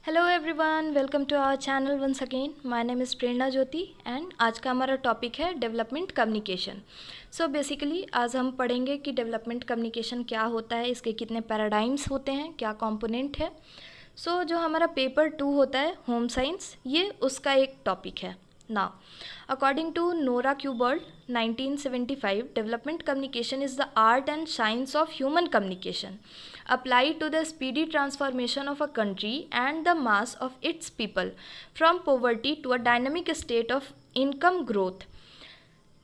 Hello everyone, welcome to our channel once again. My name is Prerna Jyoti and आज का हमारा topic है development communication. So basically आज हम पढ़ेंगे कि डेवलपमेंट कम्युनिकेशन क्या होता है, इसके कितने पैराडाइम्स होते हैं, क्या कंपोनेंट है। सो जो हमारा पेपर 2 होता है होम साइंस, ये उसका एक टॉपिक है। Now according to Nora Quebral 1975, development communication is the art and science of human communication applied to the speedy transformation of a country and the mass of its people from poverty to a dynamic state of income growth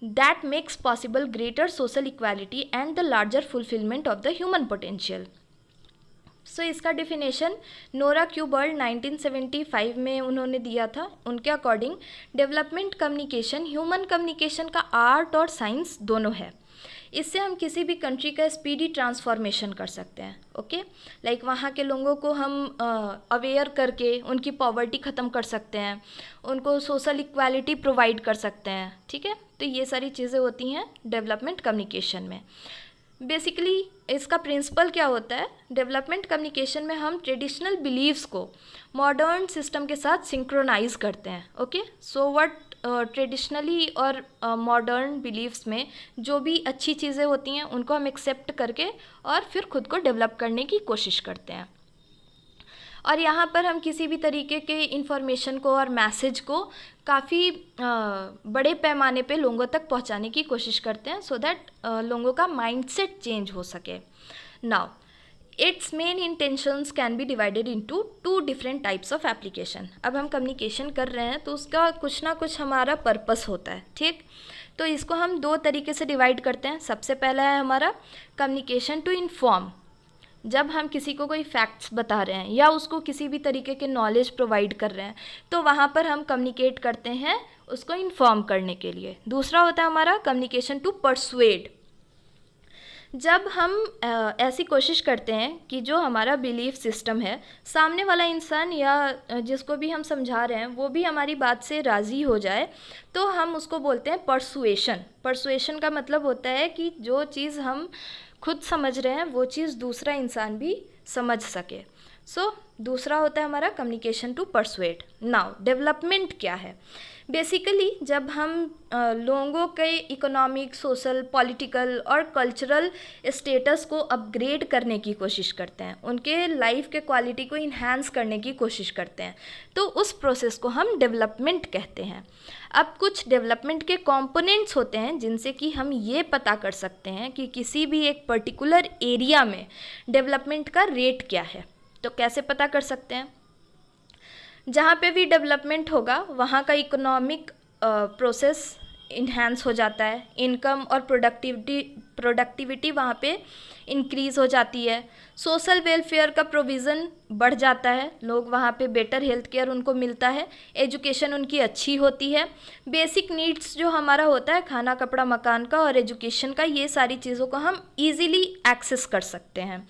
that makes possible greater social equality and the larger fulfillment of the human potential. सो इसका definition Nora Quebral 1975 में उन्होंने दिया था। उनके according development communication human communication का art और science दोनों है। इससे हम किसी भी कंट्री का स्पीडी ट्रांसफॉर्मेशन कर सकते हैं। ओके, लाइक वहाँ के लोगों को हम अवेयर करके उनकी पॉवर्टी ख़त्म कर सकते हैं, उनको सोशल इक्वालिटी प्रोवाइड कर सकते हैं। ठीक है, तो ये सारी चीज़ें होती हैं डेवलपमेंट कम्युनिकेशन में। बेसिकली इसका प्रिंसिपल क्या होता है, डेवलपमेंट कम्युनिकेशन में हम ट्रेडिशनल बिलीव्स को मॉडर्न सिस्टम के साथ सिंक्रोनाइज करते हैं। ओके, सो व्हाट ट्रेडिशनली और मॉडर्न बिलीव्स में जो भी अच्छी चीज़ें होती हैं उनको हम एक्सेप्ट करके और फिर खुद को डेवलप करने की कोशिश करते हैं। और यहाँ पर हम किसी भी तरीके के इन्फॉर्मेशन को और मैसेज को काफ़ी बड़े पैमाने पे लोगों तक पहुँचाने की कोशिश करते हैं सो दैट लोगों का माइंडसेट चेंज हो सके। Now it's main intentions can be divided into 2 different types of application. अब हम कम्युनिकेशन कर रहे हैं तो उसका कुछ ना कुछ हमारा पर्पस होता है। ठीक, तो इसको हम 2 तरीके से डिवाइड करते हैं। सबसे पहला है हमारा कम्युनिकेशन टू इन्फॉर्म। जब हम किसी को कोई फैक्ट्स बता रहे हैं या उसको किसी भी तरीके के नॉलेज प्रोवाइड कर रहे हैं तो वहाँ पर हम कम्युनिकेट करते हैं उसको इन्फॉर्म करने के लिए। दूसरा होता है हमारा कम्युनिकेशन टू परसुएड। जब हम ऐसी कोशिश करते हैं कि जो हमारा बिलीफ सिस्टम है, सामने वाला इंसान या जिसको भी हम समझा रहे हैं वो भी हमारी बात से राज़ी हो जाए, तो हम उसको बोलते हैं परसुएशन। परसुएशन का मतलब होता है कि जो चीज़ हम खुद समझ रहे हैं वो चीज़ दूसरा इंसान भी समझ सके। सो दूसरा होता है हमारा communication to persuade. Now development क्या है? बेसिकली जब हम लोगों के इकोनॉमिक, सोशल, पॉलिटिकल और कल्चरल स्टेटस को अपग्रेड करने की कोशिश करते हैं, उनके लाइफ के क्वालिटी को इन्हांस करने की कोशिश करते हैं, तो उस प्रोसेस को हम डेवलपमेंट कहते हैं। अब कुछ डेवलपमेंट के कंपोनेंट्स होते हैं जिनसे कि हम ये पता कर सकते हैं कि किसी भी एक पर्टिकुलर एरिया में डेवलपमेंट का रेट क्या है। तो कैसे पता कर सकते हैं? जहाँ पे भी डेवलपमेंट होगा वहाँ का इकोनॉमिक प्रोसेस इन्हांस हो जाता है, इनकम और प्रोडक्टिविटी वहाँ पे इंक्रीज़ हो जाती है, सोशल वेलफेयर का प्रोविज़न बढ़ जाता है, लोग वहाँ पे बेटर हेल्थ केयर उनको मिलता है, एजुकेशन उनकी अच्छी होती है, बेसिक नीड्स जो हमारा होता है खाना, कपड़ा, मकान का और एजुकेशन का, ये सारी चीज़ों को हम इजीली एक्सेस कर सकते हैं।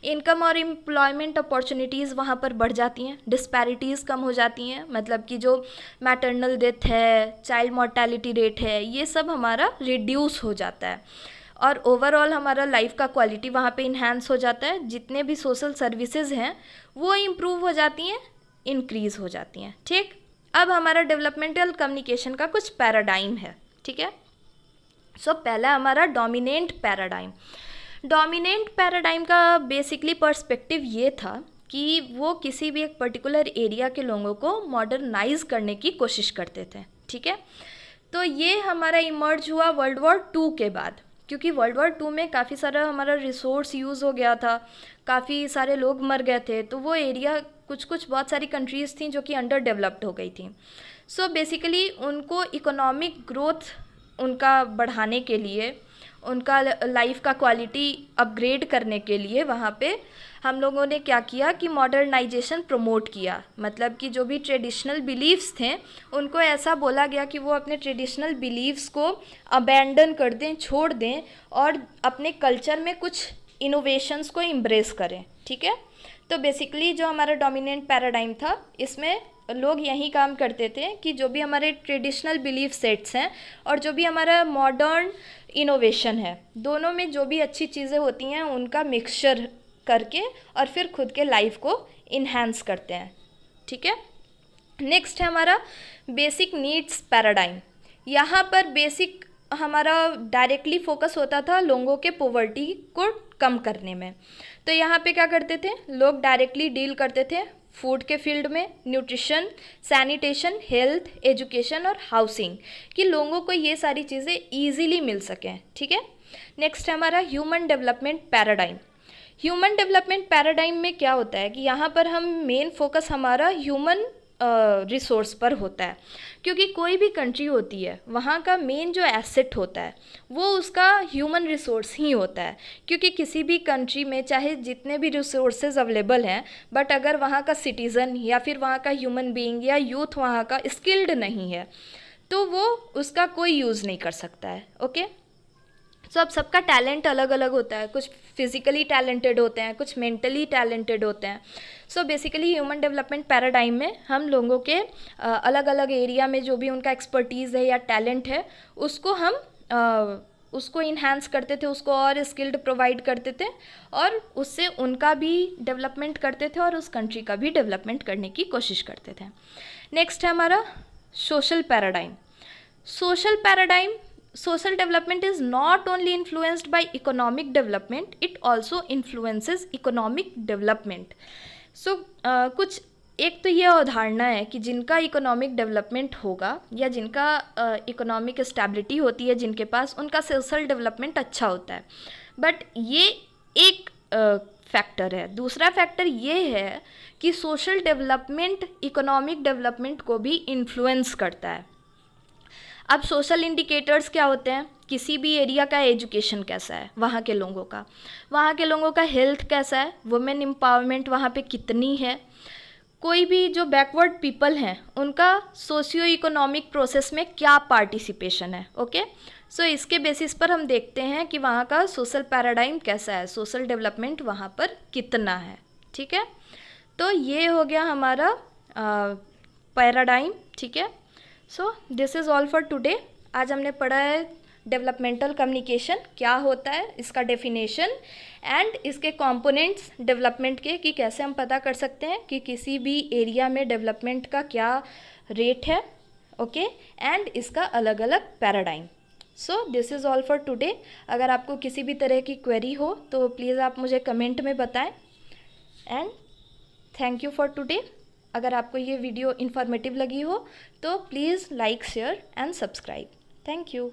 इनकम और एम्प्लॉयमेंट अपॉर्चुनिटीज़ वहाँ पर बढ़ जाती हैं, डिस्पैरिटीज़ कम हो जाती हैं, मतलब कि जो मैटरनल डेथ है, चाइल्ड मोर्टेलिटी रेट है, ये सब हमारा रिड्यूस हो जाता है और ओवरऑल हमारा लाइफ का क्वालिटी वहाँ पे इन्हांस हो जाता है। जितने भी सोशल सर्विसेज हैं वो इम्प्रूव हो जाती हैं, इंक्रीज़ हो जाती हैं। ठीक, अब हमारा डेवलपमेंटल कम्युनिकेशन का कुछ पैराडाइम है। ठीक है, सो पहला हमारा डोमिनेंट पैराडाइम। डोमिनेंट पैराडाइम का बेसिकली पर्सपेक्टिव ये था कि वो किसी भी एक पर्टिकुलर एरिया के लोगों को मॉडर्नाइज करने की कोशिश करते थे। ठीक है, तो ये हमारा इमर्ज हुआ वर्ल्ड वॉर 2 के बाद, क्योंकि वर्ल्ड वॉर 2 में काफ़ी सारा हमारा रिसोर्स यूज़ हो गया था, काफ़ी सारे लोग मर गए थे, तो वो एरिया कुछ बहुत सारी कंट्रीज़ थी जो कि अंडर डेवलप्ड हो गई थी। सो बेसिकली उनको इकोनॉमिक ग्रोथ उनका बढ़ाने के लिए, उनका लाइफ का क्वालिटी अपग्रेड करने के लिए वहाँ पे हम लोगों ने क्या किया कि मॉडर्नाइजेशन प्रमोट किया। मतलब कि जो भी ट्रेडिशनल बिलीव्स थे उनको ऐसा बोला गया कि वो अपने ट्रेडिशनल बिलीव्स को अबैंडन कर दें, छोड़ दें और अपने कल्चर में कुछ इनोवेशंस को एम्ब्रेस करें। ठीक है, तो बेसिकली जो हमारा डोमिनेंट पैराडाइम था इसमें लोग यही काम करते थे कि जो भी हमारे ट्रेडिशनल बिलीफ सेट्स हैं और जो भी हमारा मॉडर्न इनोवेशन है, दोनों में जो भी अच्छी चीज़ें होती हैं उनका मिक्सचर करके और फिर खुद के लाइफ को इन्हांस करते हैं। ठीक है। नेक्स्ट है हमारा बेसिक नीड्स पैराडाइम। यहाँ पर बेसिक हमारा डायरेक्टली फोकस होता था लोगों के पॉवर्टी को कम करने में। तो यहाँ पे क्या करते थे, लोग डायरेक्टली डील करते थे फूड के फील्ड में, न्यूट्रिशन, सैनिटेशन, हेल्थ, एजुकेशन और हाउसिंग, कि लोगों को ये सारी चीज़ें ईजीली मिल सकें, ठीक है। नेक्स्ट है हमारा human development paradigm. Human development paradigm में क्या होता है कि यहाँ पर हम मेन फोकस हमारा ह्यूमन रिसोर्स पर होता है, क्योंकि कोई भी कंट्री होती है वहाँ का मेन जो एसेट होता है वो उसका ह्यूमन रिसोर्स ही होता है। क्योंकि किसी भी कंट्री में चाहे जितने भी रिसोर्सेज अवेलेबल हैं, बट अगर वहाँ का सिटीज़न या फिर वहाँ का ह्यूमन बीइंग या यूथ वहाँ का स्किल्ड नहीं है तो वो उसका कोई यूज़ नहीं कर सकता है। ओके, सो अब सबका टैलेंट अलग अलग होता है, कुछ फिजिकली टैलेंटेड होते हैं, कुछ मेंटली टैलेंटेड होते हैं। So basically human development paradigm में हम लोगों के अलग अलग एरिया में जो भी उनका एक्सपर्टीज़ है या टैलेंट है उसको हम उसको इन्हांस करते थे, उसको और स्किल्ड प्रोवाइड करते थे और उससे उनका भी डेवलपमेंट करते थे और उस कंट्री का भी डेवलपमेंट करने की कोशिश करते थे। नेक्स्ट है हमारा social paradigm. Social paradigm, social development is not only influenced by economic development, it also influences economic development. So कुछ एक तो ये अवधारणा है कि जिनका इकोनॉमिक डेवलपमेंट होगा या जिनका इकोनॉमिक स्टेबिलिटी होती है जिनके पास, उनका सोशल डेवलपमेंट अच्छा होता है। बट ये एक फैक्टर है। दूसरा फैक्टर ये है कि सोशल डेवलपमेंट इकोनॉमिक डेवलपमेंट को भी इन्फ्लुएंस करता है। अब सोशल इंडिकेटर्स क्या होते हैं, किसी भी एरिया का एजुकेशन कैसा है वहाँ के लोगों का, वहाँ के लोगों का हेल्थ कैसा है, वुमेन एम्पावरमेंट वहाँ पे कितनी है, कोई भी जो बैकवर्ड पीपल हैं उनका सोशियो इकोनॉमिक प्रोसेस में क्या पार्टिसिपेशन है। ओके, सो इसके बेसिस पर हम देखते हैं कि वहाँ का सोशल पैराडाइम कैसा है, सोशल डेवलपमेंट वहाँ पर कितना है, ठीक है। तो ये हो गया हमारा पैराडाइम, ठीक है। So this is all for today. आज हमने पढ़ा है डेवलपमेंटल कम्युनिकेशन क्या होता है, इसका डेफिनेशन एंड इसके कंपोनेंट्स डेवलपमेंट के, कि कैसे हम पता कर सकते हैं कि किसी भी एरिया में डेवलपमेंट का क्या रेट है। ओके, एंड इसका अलग अलग paradigm. So this is all for today. अगर आपको किसी भी तरह की क्वेरी हो तो प्लीज़ आप मुझे कमेंट में बताएं। And thank you for today. अगर आपको ये वीडियो इन्फॉर्मेटिव लगी हो तो please like, share and subscribe. Thank you.